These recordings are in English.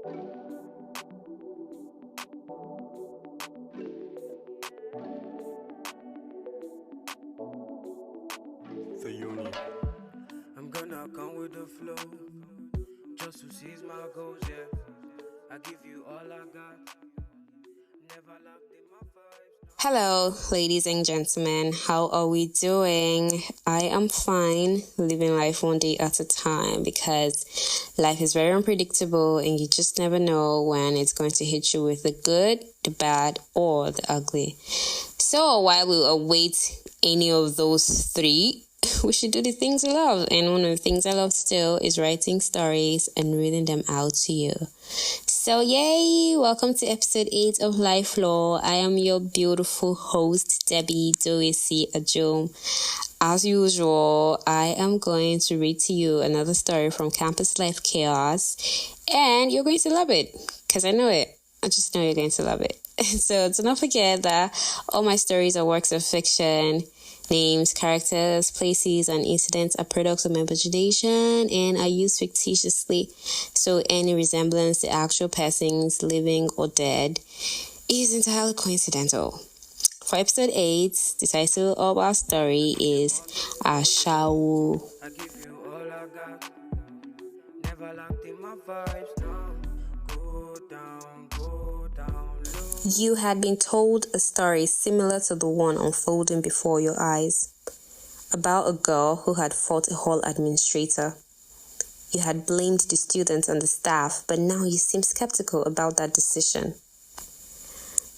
For uni. I'm gonna come with the flow, just to seize my goals, yeah. I give you all I got, never locked in my vibes. Hello, ladies and gentlemen. How are we doing? I am fine, living life one day at a time because life is very unpredictable and you just never know when it's going to hit you with the good, the bad, or the ugly. So while we await any of those three, we should do the things we love. And one of the things I love still is writing stories and reading them out to you. So yay! Welcome to episode 8 of Life Law. I am your beautiful host, Debbie Doisi Ajom. As usual, I am going to read to you another story from Campus Life Chaos. And you're going to love it, because I know it. I just know you're going to love it. So do not forget that all my stories are works of fiction. Names, characters, places, and incidents are products of my imagination and are used fictitiously, so any resemblance to actual persons, living or dead, is entirely coincidental. For episode 8, the title of our story is Ashawo. I give you all I got, never locked in my vibes, no. Go down, low. You had been told a story similar to the one unfolding before your eyes, about a girl who had fought a hall administrator. You had blamed the students and the staff, but now you seem skeptical about that decision.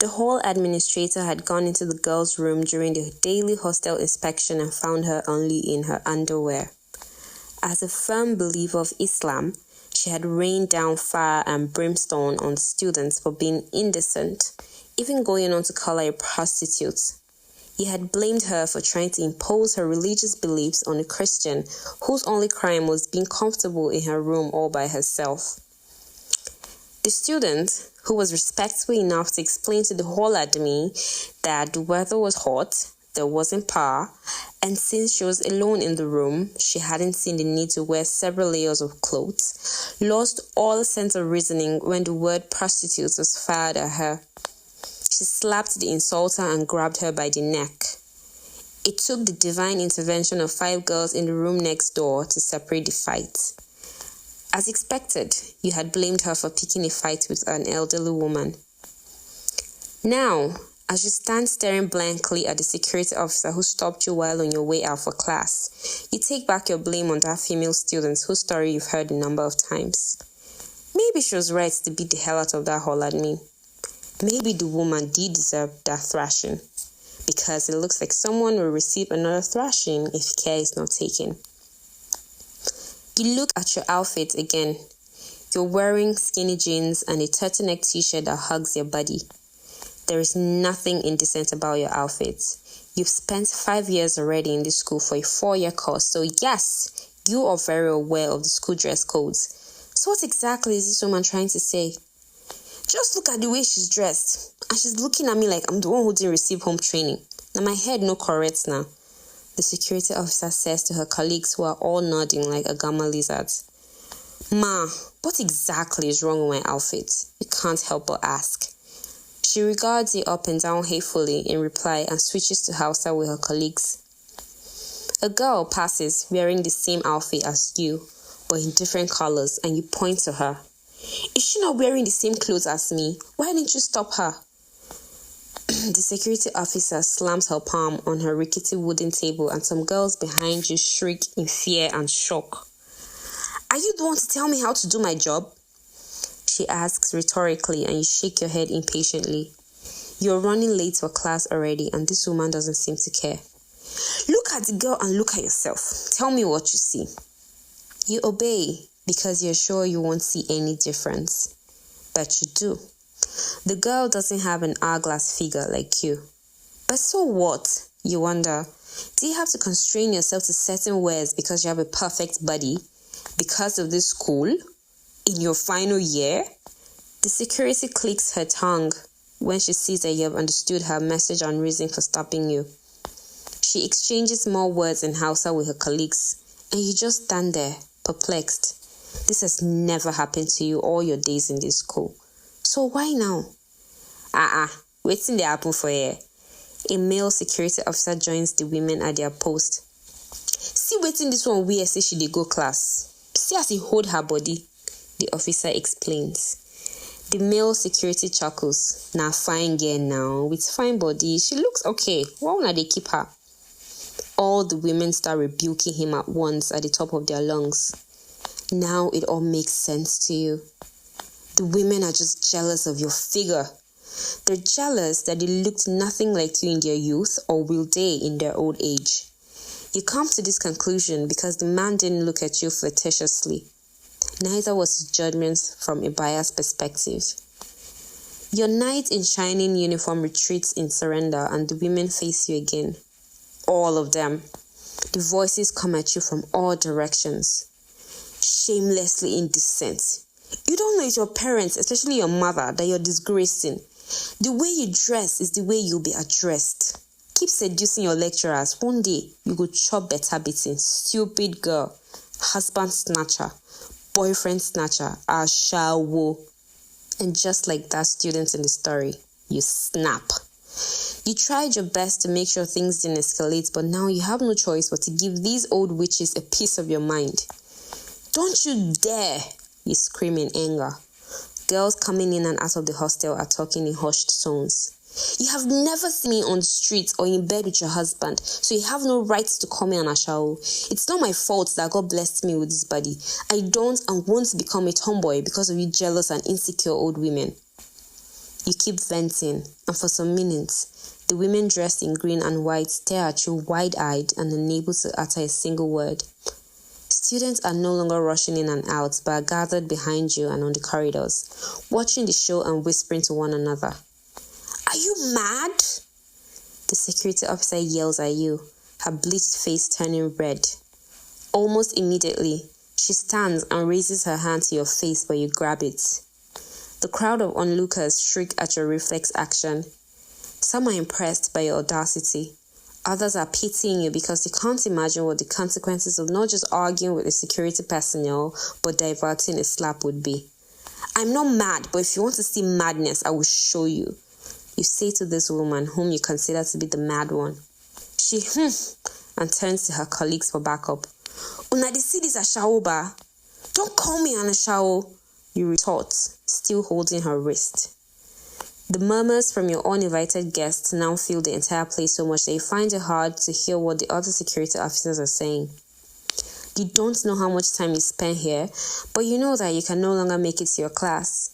The hall administrator had gone into the girl's room during the daily hostel inspection and found her only in her underwear. As a firm believer of Islam, she had rained down fire and brimstone on the students for being indecent, even going on to call her a prostitute. He had blamed her for trying to impose her religious beliefs on a Christian whose only crime was being comfortable in her room all by herself. The student, who was respectful enough to explain to the hall admin that the weather was hot, there wasn't power, and since she was alone in the room, she hadn't seen the need to wear several layers of clothes, lost all sense of reasoning when the word prostitute was fired at her. She slapped the insulter and grabbed her by the neck. It took the divine intervention of 5 girls in the room next door to separate the fight. As expected, you had blamed her for picking a fight with an elderly woman. Now, as you stand staring blankly at the security officer who stopped you while on your way out for class, you take back your blame on that female student whose story you've heard a number of times. Maybe she was right to beat the hell out of that hall admin. Maybe the woman did deserve that thrashing, because it looks like someone will receive another thrashing if care is not taken. You look at your outfit again. You're wearing skinny jeans and a turtleneck t-shirt that hugs your body. There is nothing indecent about your outfit. You've spent 5 years already in this school for a 4-year course, so yes, you are very aware of the school dress codes. So what exactly is this woman trying to say? Just look at the way she's dressed, and she's looking at me like I'm the one who didn't receive home training. Now my head no correct now. The security officer says to her colleagues who are all nodding like a gamma lizard. Ma, what exactly is wrong with my outfit? You can't help but ask. She regards you up and down hatefully in reply and switches to Hausa with her colleagues. A girl passes wearing the same outfit as you, but in different colors, and you point to her. Is she not wearing the same clothes as me? Why didn't you stop her? The security officer slams her palm on her rickety wooden table and some girls behind you shriek in fear and shock. Are you the one to tell me how to do my job? She asks rhetorically and you shake your head impatiently. You're running late for class already and this woman doesn't seem to care. Look at the girl and look at yourself. Tell me what you see. You obey because you're sure you won't see any difference. But you do. The girl doesn't have an hourglass figure like you. But so what? You wonder. Do you have to constrain yourself to certain wears because you have a perfect body? Because of this school? In your final year? The security clicks her tongue when she sees that you have understood her message and reason for stopping you. She exchanges more words in Hausa with her colleagues, and you just stand there, perplexed. This has never happened to you all your days in this school. So why now? Waiting they happen for you. A male security officer joins the women at their post. See waiting this one where say she dey go class. See as he hold her body, the officer explains. The male security chuckles. Nah, fine girl now, with fine body. She looks okay. Why won't they keep her? All the women start rebuking him at once at the top of their lungs. Now it all makes sense to you. The women are just jealous of your figure. They're jealous that they looked nothing like you in their youth, or will they in their old age. You come to this conclusion because the man didn't look at you flirtatiously. Neither was his judgment from a biased perspective. Your knight in shining uniform retreats in surrender, and the women face you again. All of them. The voices come at you from all directions. Shamelessly indecent. You don't know it's your parents, especially your mother, that you're disgracing. The way you dress is the way you'll be addressed. Keep seducing your lecturers. One day, you go chop better beating. Stupid girl. Husband snatcher. Boyfriend snatcher. Ashawo. And just like that student in the story, you snap. You tried your best to make sure things didn't escalate, but now you have no choice but to give these old witches a piece of your mind. Don't you dare! You scream in anger. Girls coming in and out of the hostel are talking in hushed tones. You have never seen me on the street or in bed with your husband, so you have no right to call me an Ashawo. It's not my fault that God blessed me with this body. I don't and won't become a tomboy because of you jealous and insecure old women. You keep venting, and for some minutes, the women dressed in green and white stare at you wide-eyed and unable to utter a single word. Students are no longer rushing in and out, but are gathered behind you and on the corridors, watching the show and whispering to one another. Are you mad? The security officer yells at you, her bleached face turning red. Almost immediately, she stands and raises her hand to your face, but you grab it. The crowd of onlookers shriek at your reflex action. Some are impressed by your audacity. Others are pitying you because they can't imagine what the consequences of not just arguing with the security personnel, but diverting a slap would be. I'm not mad, but if you want to see madness, I will show you. You say to this woman, whom you consider to be the mad one. She and turns to her colleagues for backup. Una dey see this Ashawo ba? Don't call me an Ashawo, you retort, still holding her wrist. The murmurs from your uninvited guests now fill the entire place so much that you find it hard to hear what the other security officers are saying. You don't know how much time you spend here, but you know that you can no longer make it to your class.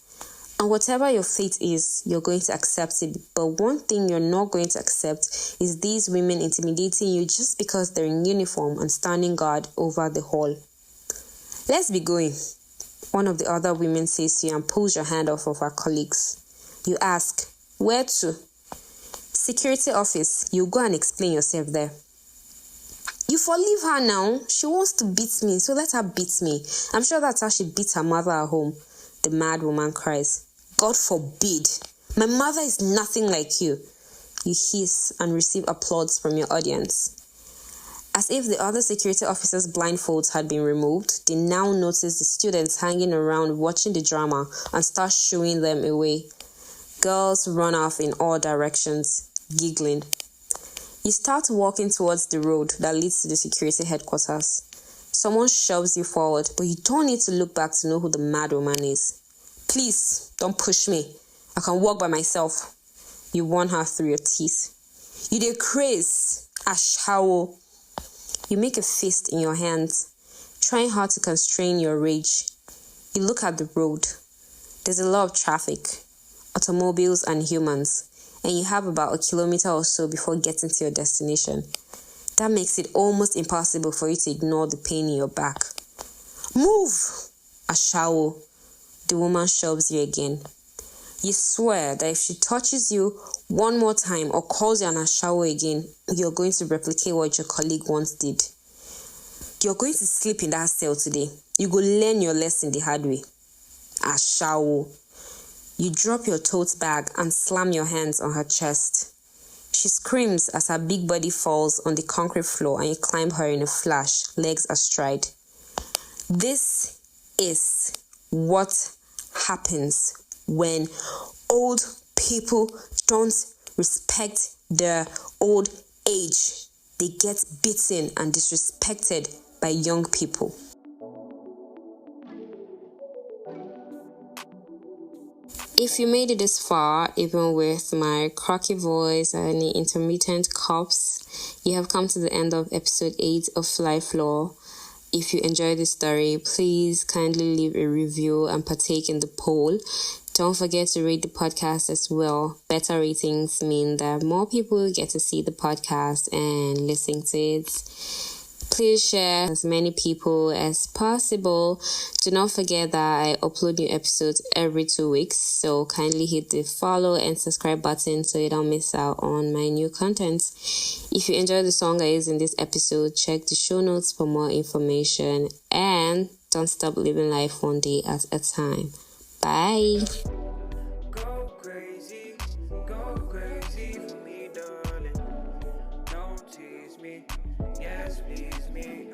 And whatever your fate is, you're going to accept it. But one thing you're not going to accept is these women intimidating you just because they're in uniform and standing guard over the hall. Let's be going, one of the other women says to you and pulls your hand off of her colleagues. You ask, where to? Security office. You go and explain yourself there. You leave her now. She wants to beat me, so let her beat me. I'm sure that's how she beat her mother at home. The mad woman cries. God forbid. My mother is nothing like you. You hiss and receive applause from your audience. As if the other security officers' blindfolds had been removed, they now notice the students hanging around watching the drama and start shooing them away. Girls run off in all directions, giggling. You start walking towards the road that leads to the security headquarters. Someone shoves you forward, but you don't need to look back to know who the mad woman is. Please, don't push me. I can walk by myself. You warn her through your teeth. You dey craze, Ashawo. You make a fist in your hands, trying hard to constrain your rage. You look at the road. There's a lot of traffic, automobiles and humans, and you have about 1 kilometer or so before getting to your destination. That makes it almost impossible for you to ignore the pain in your back. Move, Ashawo. The woman shoves you again. You swear that if she touches you one more time or calls you an Ashawo again, you're going to replicate what your colleague once did. You're going to sleep in that cell today. You go learn your lesson the hard way. Ashawo. You drop your tote bag and slam your hands on her chest. She screams as her big body falls on the concrete floor and you climb her in a flash, legs astride. This is what happens when old people don't respect their old age. They get beaten and disrespected by young people. If you made it this far, even with my croaky voice and any intermittent coughs, you have come to the end of episode 8 of Life Law. If you enjoyed this story, please kindly leave a review and partake in the poll. Don't forget to rate the podcast as well. Better ratings mean that more people get to see the podcast and listen to it. Please share as many people as possible. Do not forget that I upload new episodes every 2 weeks, so kindly hit the follow and subscribe button so you don't miss out on my new content. If you enjoyed the song I used in this episode, check the show notes for more information, and don't stop living life one day at a time. Bye. Go crazy for me, darling. Don't tease me, yes, please me.